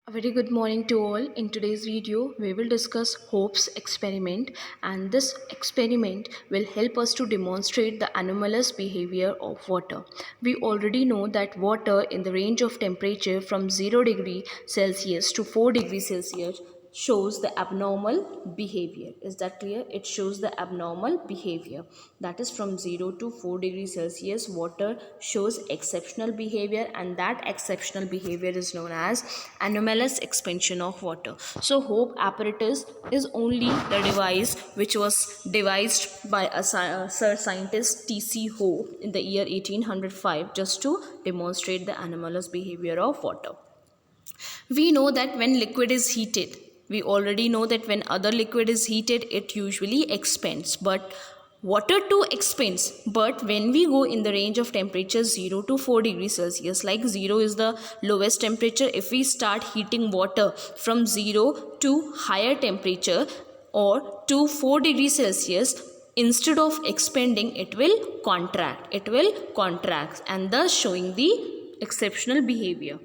A very good morning to all. In today's video, we will discuss Hope's experiment, and this experiment will help us to demonstrate the anomalous behavior of water. We already know that water in the range of temperature from 0 degree Celsius to 4 degrees Celsius shows the abnormal behavior. Is that clear? It shows the abnormal behavior. That is from 0 to 4 degrees Celsius, water shows exceptional behavior, and that exceptional behavior is known as anomalous expansion of water. So Hope apparatus is only the device which was devised by a Sir Scientist T.C. Hope in the year 1805 just to demonstrate the anomalous behavior of water. We know that when liquid is heated, we already know that when other liquid is heated, it usually expands. But water too expands. But when we go in the range of temperature 0 to 4 degrees Celsius, like 0 is the lowest temperature, if we start heating water from 0 to higher temperature or to 4 degrees Celsius, instead of expanding, it will contract. It will contract, and thus showing the exceptional behavior.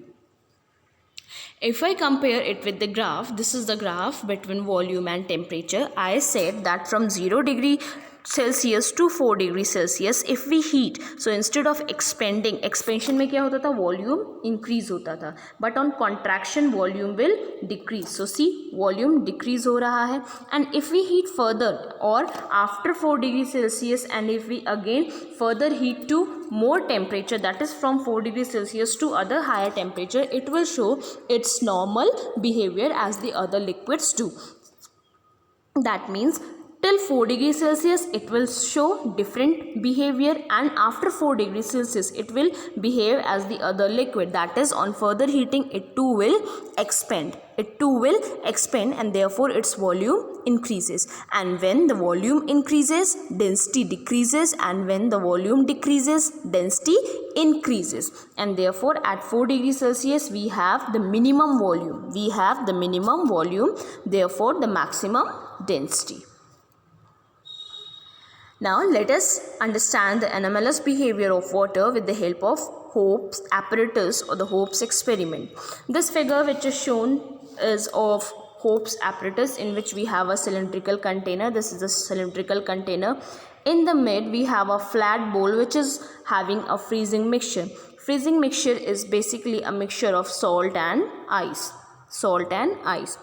If I compare it with the graph, this is the graph between volume and temperature. I said that from 0 degree Celsius to 4 degree Celsius, if we heat, so instead of expanding, expansion में क्या होता था, volume increase होता था, but on contraction volume will decrease. So see, volume decrease हो रहा है. And if we heat further or after 4 degree Celsius, and if we again further heat to more temperature, that is from 4 degrees Celsius to other higher temperature, it will show its normal behavior as the other liquids do. That means till 4 degrees Celsius it will show different behavior, and after 4 degrees Celsius it will behave as the other liquid. That is, on further heating it too will expand. It too will expand, and therefore its volume increases. And when the volume increases, density decreases, and when the volume decreases, density increases. And therefore at 4 degrees Celsius we have the minimum volume. We have the minimum volume, therefore the maximum density. Now let us understand the anomalous behavior of water with the help of Hope's apparatus or the Hope's experiment. This figure which is shown is of Hope's apparatus, in which we have a cylindrical container. This is a cylindrical container. In the mid we have a flat bowl which is having a freezing mixture. Freezing mixture is basically a mixture of salt and ice. Salt and ice.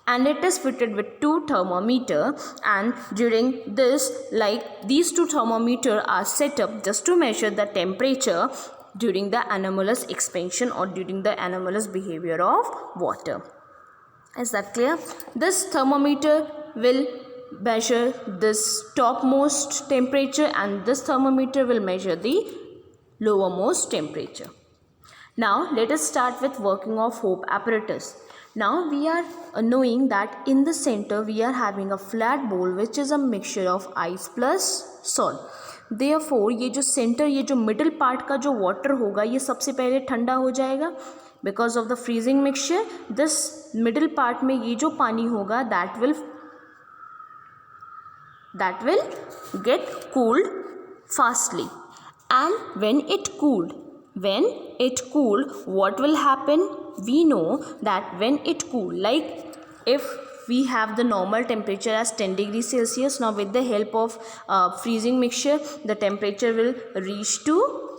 And it is fitted with 2 thermometer, and during this, like these 2 thermometer are set up just to measure the temperature during the anomalous expansion or during the anomalous behavior of water. Is that clear? This thermometer will measure this topmost temperature, and this thermometer will measure the lowermost temperature. Now let us start with working of Hope apparatus. Now we are knowing that in the center we are having a flat bowl which is a mixture of ice plus salt. Therefore ये जो center, ये जो middle part का जो water होगा, ये सबसे पहले ठंडा हो जाएगा. Because of the freezing mixture, this middle part में ये जो पानी होगा that will get cooled fastly. And when it cooled, what will happen? We know that when it cooled, like if we have the normal temperature as 10 degrees Celsius, now with the help of freezing mixture, the temperature will reach to,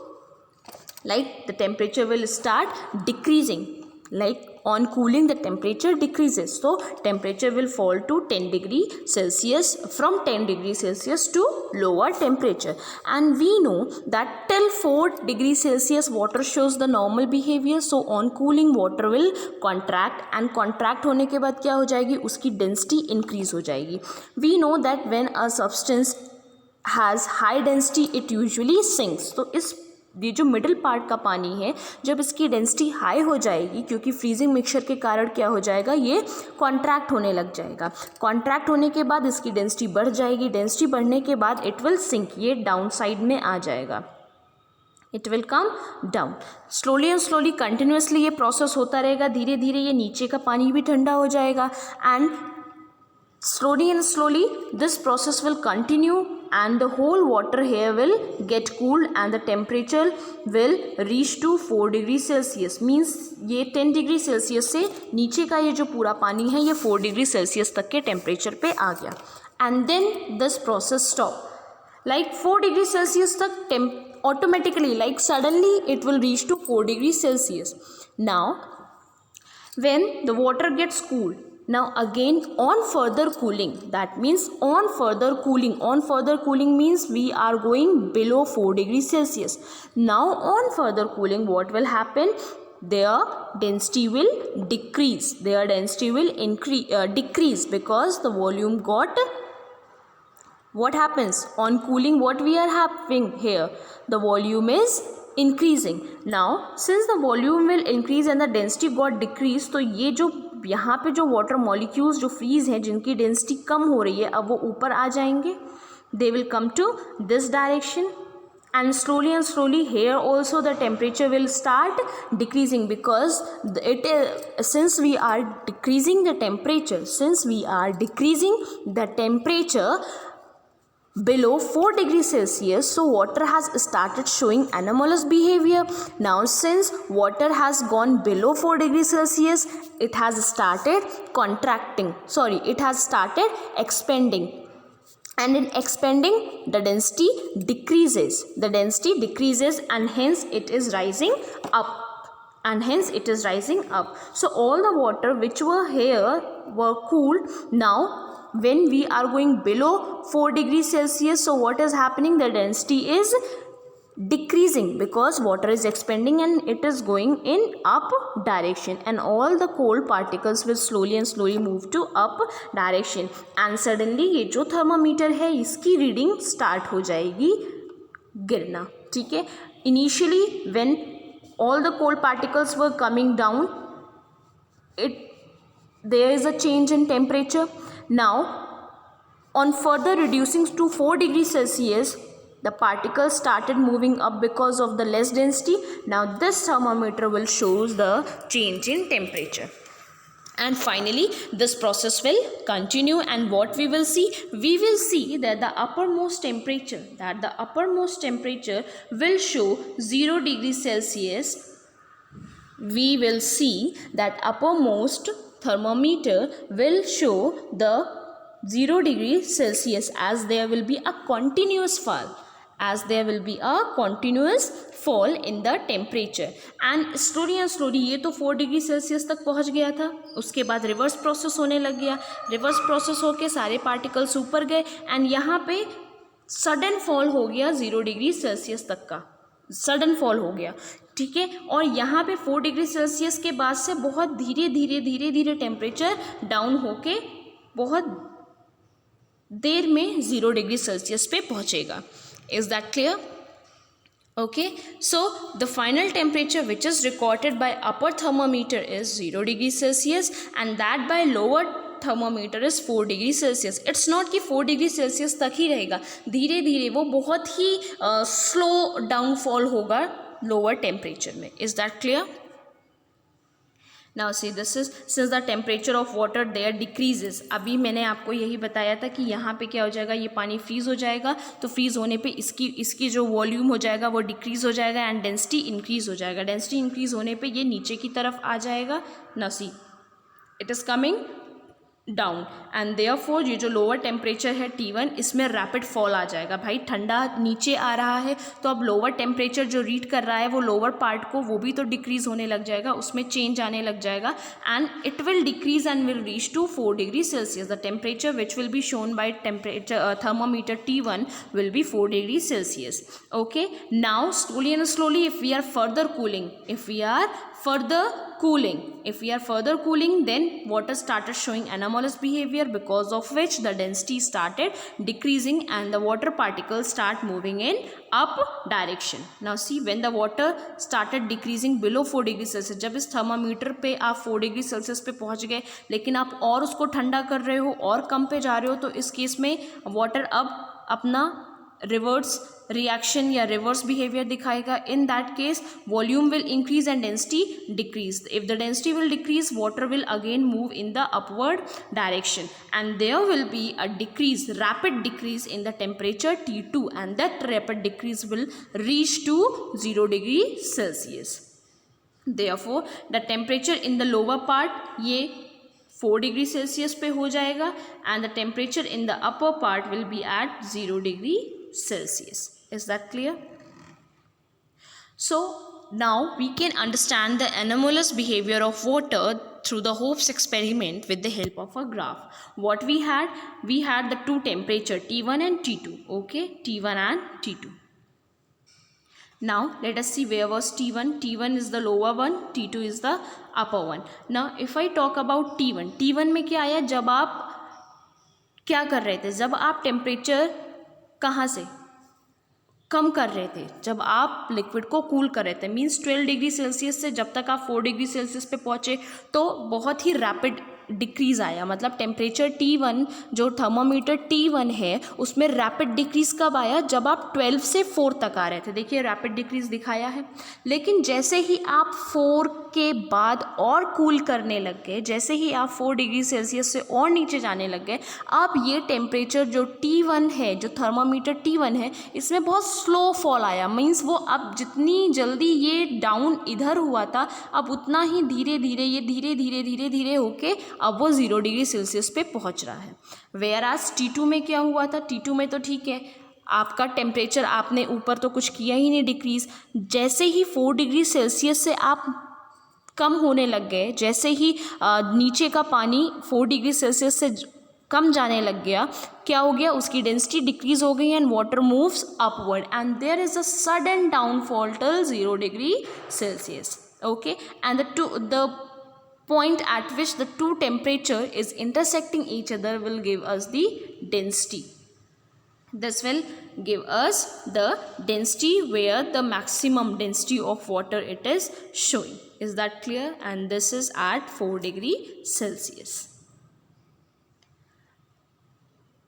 like the temperature will start decreasing. Like on cooling the temperature decreases, so temperature will fall to 10 degree Celsius, from 10 degrees Celsius to lower temperature. And we know that till 4 degrees Celsius water shows the normal behavior. So on cooling water will contract, and contract होने के बाद क्या हो जाएगी, उसकी density increase हो जाएगी. We know that when a substance has high density it usually sinks. तो इस ये जो मिडिल पार्ट का पानी है, जब इसकी डेंसिटी हाई हो जाएगी, क्योंकि फ्रीजिंग मिक्सचर के कारण क्या हो जाएगा, ये कॉन्ट्रैक्ट होने लग जाएगा. कॉन्ट्रैक्ट होने के बाद इसकी डेंसिटी बढ़ जाएगी. डेंसिटी बढ़ने के बाद इट विल सिंक, ये डाउन साइड में आ जाएगा. It will come down. Slowly and slowly continuously ये प्रोसेस होता रहेगा. धीरे धीरे ये नीचे का पानी भी ठंडा हो जाएगा, and slowly and slowly this process will continue and the whole water here will get cooled and the temperature will reach to 4 degree Celsius. Means ये 10 डिग्री सेल्सियस से नीचे का ये जो पूरा पानी है ये 4 डिग्री सेल्सियस तक के टेम्परेचर पे आ गया. And then this process stop. Like 4 degree Celsius तक automatically, like suddenly it will reach to 4 degrees Celsius. Now when the water gets cooled, now again on further cooling, that means on further cooling means we are going below 4 degrees Celsius. Now on further cooling, what will happen? Their density will decrease, their density will decrease, because the volume got. What happens on cooling? What we are having here, the volume is increasing. Now since the volume will increase and the density got decreased, तो ये जो यहाँ पे जो water molecules जो freeze हैं जिनकी density कम हो रही है, अब वो ऊपर आ जाएंगे. They will come to this direction, and slowly here also the temperature will start decreasing, because it is, since we are decreasing the temperature below 4 degrees Celsius, so water has started showing anomalous behavior. Now since water has gone below 4 degrees Celsius, it has started expanding, and in expanding the density decreases, and hence it is rising up. So all the water which were here were cooled. Now when we are going below 4 degrees Celsius, so what is happening? The density is decreasing, because water is expanding and it is going in up direction, and all the cold particles will slowly move to up direction. And suddenly ये जो thermometer है इसकी reading start हो जाएगी गिरना. ठीक है. Initially when all the cold particles were coming down, there is a change in temperature. Now on further reducing to 4 degrees Celsius, the particles started moving up because of the less density. Now this thermometer will show the change in temperature, and finally this process will continue, and what we will see that the uppermost temperature will show 0 degrees Celsius. We will see that uppermost thermometer will show the 0 degrees Celsius, as there will be a continuous fall, in the temperature. And slowly ये तो 4 degree Celsius तक पहुँच गया था. उसके बाद reverse process होने लग गया. रिवर्स प्रोसेस होके सारे पार्टिकल्स ऊपर गए, एंड यहाँ पे सडन फॉल हो गया 0 डिग्री सेल्सियस तक का. सडन फॉल हो गया. ठीक है. और यहाँ पे 4 डिग्री सेल्सियस के बाद से बहुत धीरे टेम्परेचर डाउन होके बहुत देर में 0 डिग्री सेल्सियस पे पहुँचेगा. Is that clear? Okay, so the final temperature which is recorded by upper thermometer is 0 degrees Celsius, and that by lower thermometer is 4 degrees Celsius. It's not कि 4 degrees Celsius तक ही रहेगा. धीरे वो बहुत ही slow downfall होगा lower temperature में. Is that clear? Now see, this is since the temperature of water there decreases. अभी मैंने आपको यही बताया था कि यहाँ पे क्या हो जाएगा, ये पानी फ्रीज हो जाएगा. तो फ्रीज होने पे इसकी जो वॉल्यूम हो जाएगा वो डिक्रीज हो जाएगा, एंड डेंसिटी इंक्रीज हो जाएगा. डेंसिटी इंक्रीज होने पे ये नीचे की तरफ आ जाएगा. Now see, it is coming down, and therefore ये जो लोअर टेम्परेचर है T1, इसमें रैपिड फॉल आ जाएगा. भाई ठंडा नीचे आ रहा है, तो अब लोअर टेम्परेचर जो रीड कर रहा है वो लोअर पार्ट को वो भी तो डिक्रीज होने लग जाएगा, उसमें चेंज आने लग जाएगा, and it will decrease and will reach to 4 degree Celsius. The temperature which will be shown by temperature thermometer T1 will be 4 degree Celsius. Okay, now slowly if we are further cooling, then water started showing anomalous behavior, because of which the density started decreasing and the water particles start moving in up direction. Now see, when the water started decreasing below 4 degree Celsius, जब इस thermometer पे आप 4 degree Celsius पे पहुंच गए, लेकिन आप और उसको ठंडा कर रहे हो और कम पे जा रहे हो, तो इस केस में वाटर अब अपना रिवर्स रिएक्शन या रिवर्स बिहेवियर दिखाएगा. In that case volume will increase and density decrease. If the density will decrease, water will again move in the upward direction, and there will be a decrease, rapid decrease in the temperature T2, and that rapid decrease will reach to 0 degree Celsius. Therefore the temperature in the lower part ये 4 degree Celsius पे हो जाएगा, and the temperature in the upper part will be at 0 degree Celsius. Is that clear? So now we can understand the anomalous behavior of water through the Hope's experiment with the help of a graph. What we had the two temperature T1 and T2. Okay, T1 and T2. Now let us see where was T1. T1 is the lower one, T2 is the upper one. Now if I talk about T1, T1 में क्या आया, जब आप क्या कर रहे थे, जब आप टेम्परेचर कहाँ से कम कर रहे थे, जब आप लिक्विड को कूल कर रहे थे, मीन्स 12 डिग्री सेल्सियस से जब तक आप 4 डिग्री सेल्सियस पे पहुँचे तो बहुत ही रैपिड डिक्रीज आया. मतलब टेम्परेचर T1 जो थर्मोमीटर T1 है उसमें रैपिड डिक्रीज कब आया, जब आप 12 से 4 तक आ रहे थे. देखिए रैपिड डिक्रीज दिखाया है. लेकिन जैसे ही आप 4 के बाद और कूल करने लग गए, जैसे ही आप 4 डिग्री सेल्सियस से और नीचे जाने लग गए, अब ये टेम्परेचर जो T1 है, जो थर्मोमीटर T1 है, इसमें बहुत स्लो फॉल आया. मीन्स वो अब जितनी जल्दी ये डाउन इधर हुआ था, अब उतना ही धीरे धीरे ये धीरे धीरे धीरे धीरे होके अब वो 0 डिग्री सेल्सियस पे पहुंच रहा है. वेयर एज T2 में क्या हुआ था, T2 में तो ठीक है, आपका टेम्परेचर आपने ऊपर तो कुछ किया ही नहीं डिक्रीज. जैसे ही 4 डिग्री सेल्सियस से आप कम होने लग गए, जैसे ही नीचे का पानी 4 डिग्री सेल्सियस से कम जाने लग गया, क्या हो गया, उसकी डेंसिटी डिक्रीज हो गई and water moves upward and there is a sudden downfall till 0 degree Celsius. Okay, and the point at which the two temperature is intersecting each other will give us the density. This will give us the density where the maximum density of water it is showing. Is that clear? And this is at 4 degree Celsius.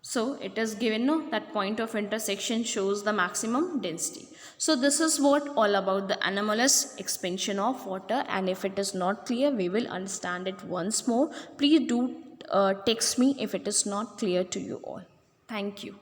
So it is given that point of intersection shows the maximum density. So this is what all about the anomalous expansion of water, and if it is not clear we will understand it once more. Please do text me if it is not clear to you all. Thank you.